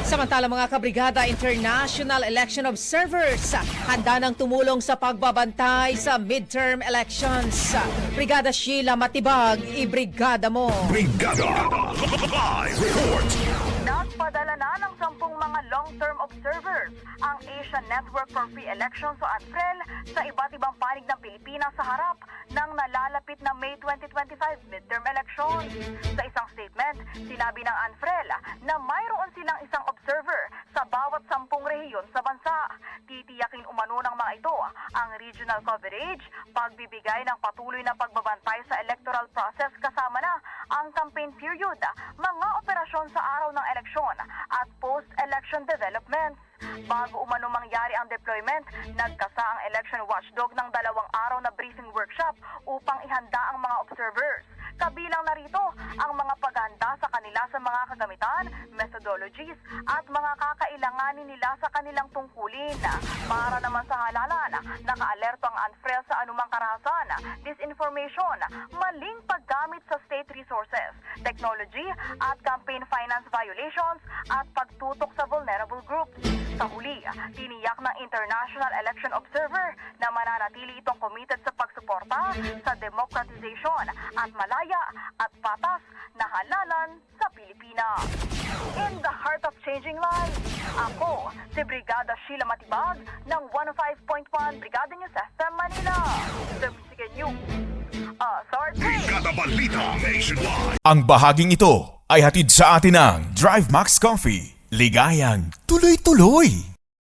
Samantala mga kabrigada, international election observers handa nang tumulong sa pagbabantay sa midterm elections. Brigada Sheila Matibag, ibrigada mo. Brigada Live Report. Nagpadala na ng 10 mga long-term observers ang Asian Network for Free Elections o ANFREL sa iba't ibang panig ng Pilipinas sa harap ng nalalapit na May 2025 midterm elections. Sa isang statement, sinabi ng ANFREL na mayroon silang isang observer sa bawat 10 rehiyon sa bansa. Titiyakin umano ng mga ito ang regional coverage, pagbibigay ng patuloy na pagbabantay sa electoral process kasama na ang campaign period, mga operasyon sa araw ng eleksyon at post-election developments. Bago umano mangyari ang deployment, nagkasa ang election watchdog ng 2 araw na briefing workshop upang ihanda ang mga observers. Kabilang narito ang mga paghanda sa kanila sa mga kagamitan, methodologies at mga kakailanganin nila sa kanilang tungkulin. Para naman sa halalan, naka-alerto ang ANFREL sa anumang karahasan, disinformation, maling paggamit sa state resources, technology at campaign finance violations at pagtutok sa vulnerable groups. Sa huli, tiniyak ng International Election Observer na mananatili itong committed sa pagsuporta sa democratization at malaya at patas na halalan sa Pilipinas. In the heart of changing lives, ako si Brigada Sheila Matibag ng 105.1 Brigada News FM Manila. The Music News. Brigada Balita Nationwide. Ang bahaging ito ay hatid sa atin ng Drive Max Coffee. Ligayang tuloy-tuloy.